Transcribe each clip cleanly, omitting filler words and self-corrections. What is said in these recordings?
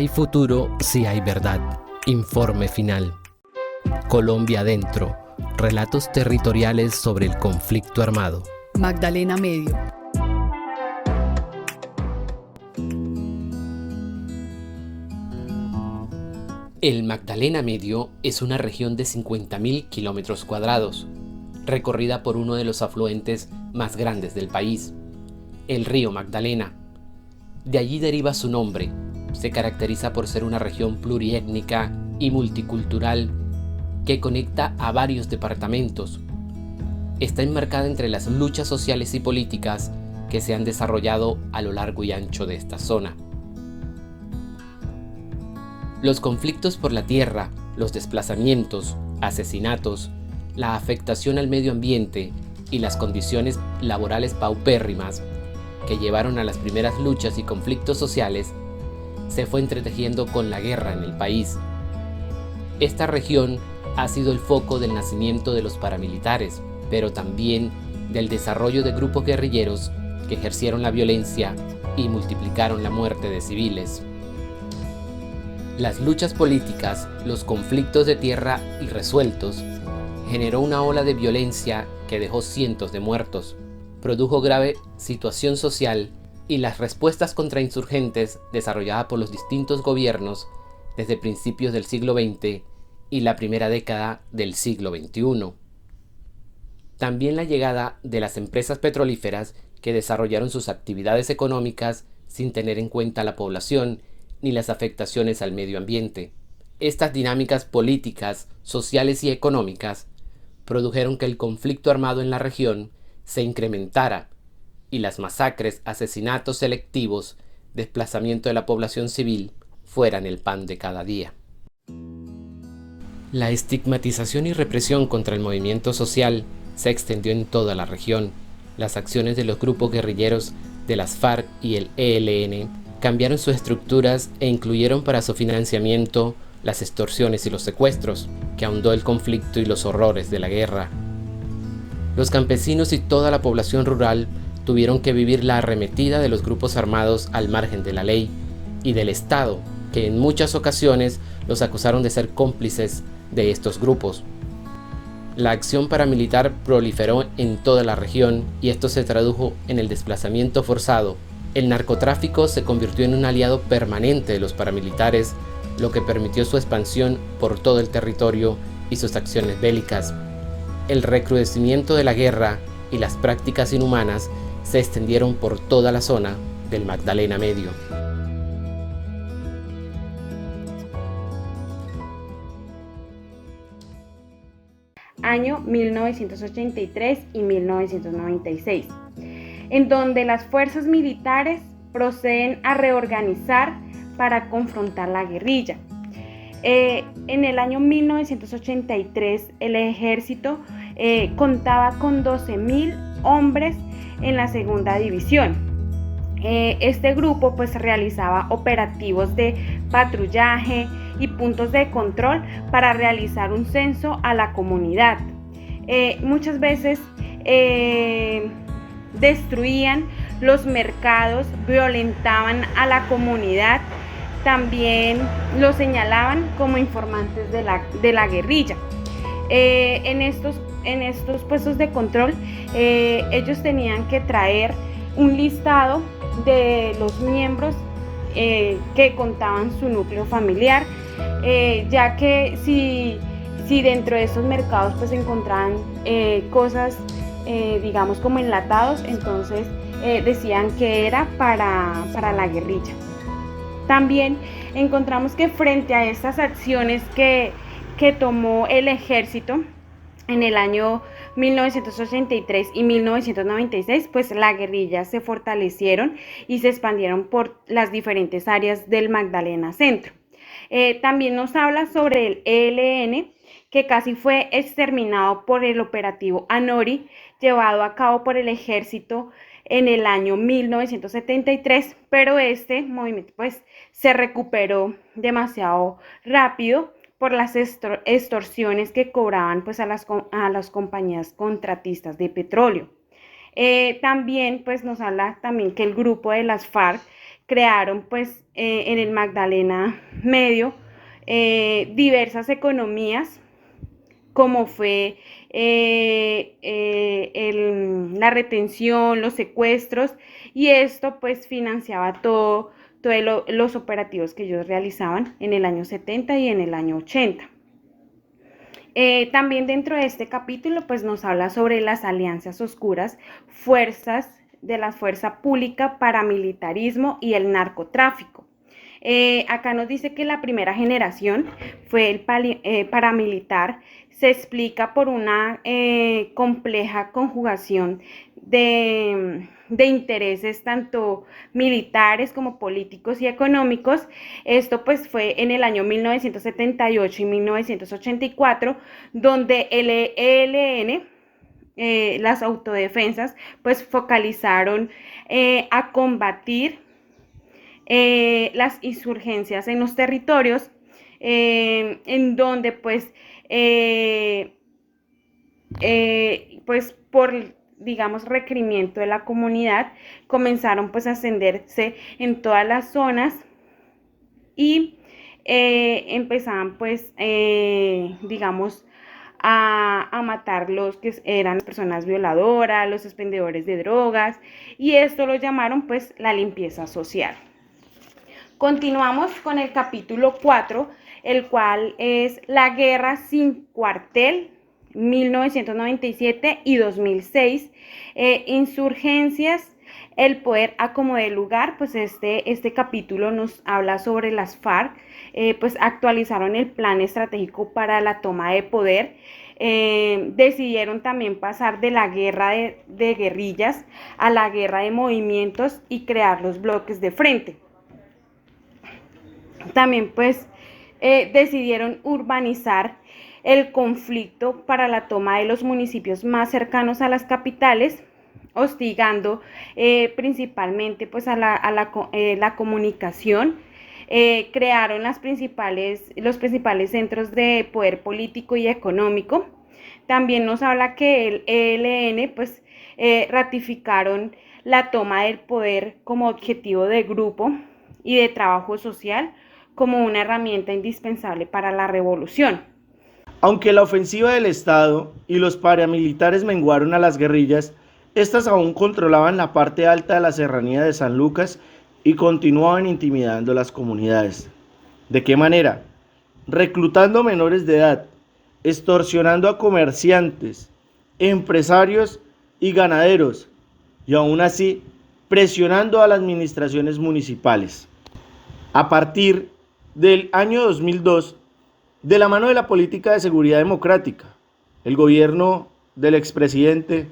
Hay futuro si hay verdad. Informe final. Colombia Adentro. Relatos territoriales sobre el conflicto armado. Magdalena Medio. El Magdalena Medio es una región de 50.000 kilómetros cuadrados, recorrida por uno de los afluentes más grandes del país, el río Magdalena. De allí deriva su nombre. Se caracteriza por ser una región pluriétnica y multicultural que conecta a varios departamentos. Está enmarcada entre las luchas sociales y políticas que se han desarrollado a lo largo y ancho de esta zona. Los conflictos por la tierra, los desplazamientos, asesinatos, la afectación al medio ambiente y las condiciones laborales paupérrimas que llevaron a las primeras luchas y conflictos sociales se fue entretejiendo con la guerra en el país. Esta región ha sido el foco del nacimiento de los paramilitares, pero también del desarrollo de grupos guerrilleros que ejercieron la violencia y multiplicaron la muerte de civiles. Las luchas políticas, los conflictos de tierra irresueltos, generó una ola de violencia que dejó cientos de muertos, produjo grave situación social y las respuestas contra insurgentes desarrolladas por los distintos gobiernos desde principios del siglo XX y la primera década del siglo XXI. También la llegada de las empresas petrolíferas que desarrollaron sus actividades económicas sin tener en cuenta la población ni las afectaciones al medio ambiente. Estas dinámicas políticas, sociales y económicas produjeron que el conflicto armado en la región se incrementara y las masacres, asesinatos selectivos, desplazamiento de la población civil fueran el pan de cada día. La estigmatización y represión contra el movimiento social se extendió en toda la región. Las acciones de los grupos guerrilleros de las FARC y el ELN cambiaron sus estructuras e incluyeron para su financiamiento las extorsiones y los secuestros, que ahondó el conflicto y los horrores de la guerra. Los campesinos y toda la población rural tuvieron que vivir la arremetida de los grupos armados al margen de la ley y del Estado, que en muchas ocasiones los acusaron de ser cómplices de estos grupos. La acción paramilitar proliferó en toda la región y esto se tradujo en el desplazamiento forzado. El narcotráfico se convirtió en un aliado permanente de los paramilitares, lo que permitió su expansión por todo el territorio y sus acciones bélicas. El recrudecimiento de la guerra y las prácticas inhumanas se extendieron por toda la zona del Magdalena Medio. Año 1983 y 1996, en donde las fuerzas militares proceden a reorganizar para confrontar la guerrilla. En el año 1983 el ejército contaba con 12.000 hombres en la segunda división. Este grupo pues realizaba operativos de patrullaje y puntos de control para realizar un censo a la comunidad. Muchas veces destruían los mercados, violentaban a la comunidad, también los señalaban como informantes de la guerrilla. En estos puestos de control, ellos tenían que traer un listado de los miembros que contaban su núcleo familiar, ya que si dentro de esos mercados pues encontraban cosas digamos como enlatados, entonces decían que era para la guerrilla. También encontramos que frente a estas acciones que tomó el ejército en el año 1983 y 1996, pues la guerrilla se fortalecieron y se expandieron por las diferentes áreas del Magdalena Centro. También nos habla sobre el ELN, que casi fue exterminado por el operativo Anori, llevado a cabo por el ejército en el año 1973, pero este movimiento pues se recuperó demasiado rápido por las extorsiones que cobraban pues a las compañías contratistas de petróleo. También pues nos habla también que el grupo de las FARC crearon pues en el Magdalena Medio diversas economías, como fue la retención, los secuestros, y esto pues financiaba todos los operativos que ellos realizaban en el año 70 y en el año 80. También dentro de este capítulo pues nos habla sobre las alianzas oscuras, fuerzas de la fuerza pública, paramilitarismo y el narcotráfico. Acá nos dice que la primera generación fue el paramilitar. Se explica por una compleja conjugación de intereses tanto militares como políticos y económicos. Esto pues fue en el año 1978 y 1984, donde el ELN, las autodefensas, pues focalizaron a combatir las insurgencias en los territorios, en donde pues por digamos requerimiento de la comunidad comenzaron pues a ascenderse en todas las zonas y empezaban pues digamos a matar los que eran personas violadoras, los expendedores de drogas, y esto lo llamaron pues la limpieza social. Continuamos con el capítulo 4, el cual es la guerra sin cuartel, 1997 y 2006, insurgencias, el poder a como de lugar. Pues este capítulo nos habla sobre las FARC, pues actualizaron el plan estratégico para la toma de poder. Decidieron también pasar de la guerra de guerrillas a la guerra de movimientos y crear los bloques de frente. También pues decidieron urbanizar el conflicto para la toma de los municipios más cercanos a las capitales, hostigando principalmente pues a la comunicación. Crearon los principales centros de poder político y económico. También nos habla que el ELN pues ratificaron la toma del poder como objetivo de grupo y de trabajo social, como una herramienta indispensable para la revolución. Aunque la ofensiva del Estado y los paramilitares menguaron a las guerrillas, estas aún controlaban la parte alta de la serranía de San Lucas y continuaban intimidando las comunidades. ¿De qué manera? Reclutando menores de edad, extorsionando a comerciantes, empresarios y ganaderos, y aún así presionando a las administraciones municipales. A partir del año 2002, de la mano de la política de seguridad democrática, el gobierno del expresidente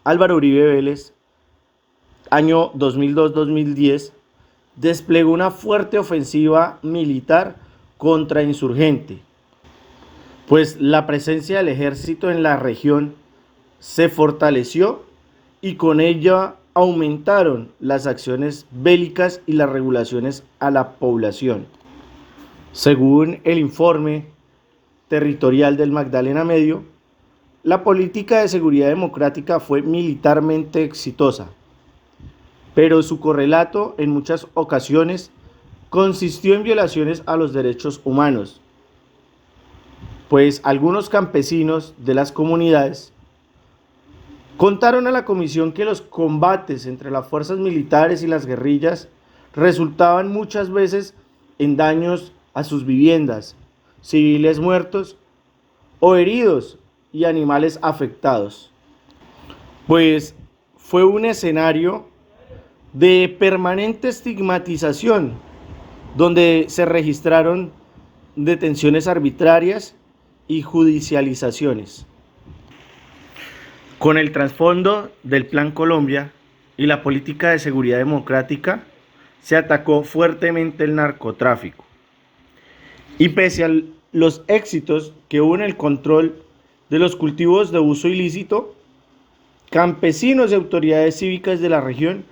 Álvaro Uribe Vélez, año 2002-2010, desplegó una fuerte ofensiva militar contra insurgente, pues la presencia del ejército en la región se fortaleció y con ella aumentaron las acciones bélicas y las regulaciones a la población. Según el informe territorial del Magdalena Medio, la política de seguridad democrática fue militarmente exitosa, pero su correlato en muchas ocasiones consistió en violaciones a los derechos humanos, pues algunos campesinos de las comunidades contaron a la comisión que los combates entre las fuerzas militares y las guerrillas resultaban muchas veces en daños a sus viviendas, civiles muertos o heridos y animales afectados. Pues fue un escenario de permanente estigmatización, donde se registraron detenciones arbitrarias y judicializaciones. Con el trasfondo del Plan Colombia y la política de seguridad democrática, se atacó fuertemente el narcotráfico. Y pese a los éxitos que hubo en el control de los cultivos de uso ilícito, campesinos y autoridades cívicas de la región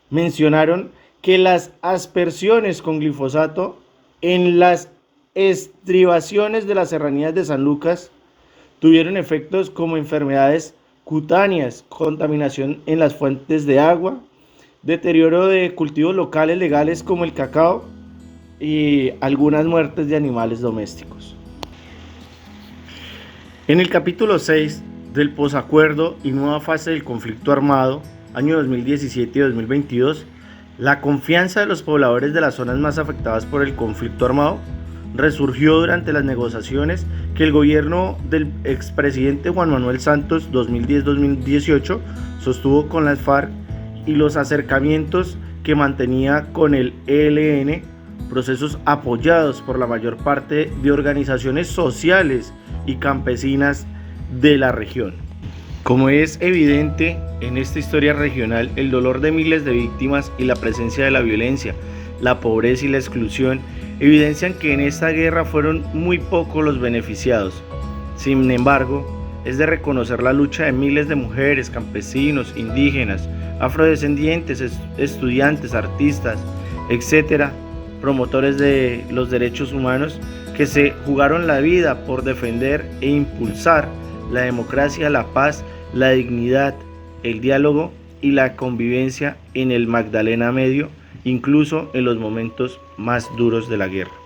mencionaron que las aspersiones con glifosato en las estribaciones de las serranías de San Lucas tuvieron efectos como enfermedades cutáneas, contaminación en las fuentes de agua deterioro de cultivos locales legales como el cacao y algunas muertes de animales domésticos. En el capítulo 6 del posacuerdo y nueva fase del conflicto armado, año 2017 y 2022, la confianza de los pobladores de las zonas más afectadas por el conflicto armado resurgió durante las negociaciones que el gobierno del expresidente Juan Manuel Santos 2010-2018 sostuvo con las FARC y los acercamientos que mantenía con el ELN, procesos apoyados por la mayor parte de organizaciones sociales y campesinas de la región. Como es evidente en esta historia regional, el dolor de miles de víctimas y la presencia de la violencia, la pobreza y la exclusión evidencian que en esta guerra fueron muy pocos los beneficiados. Sin embargo, es de reconocer la lucha de miles de mujeres, campesinos, indígenas, afrodescendientes, estudiantes, artistas, etc., promotores de los derechos humanos que se jugaron la vida por defender e impulsar la democracia, la paz, la dignidad, el diálogo y la convivencia en el Magdalena Medio, incluso en los momentos más duros de la guerra.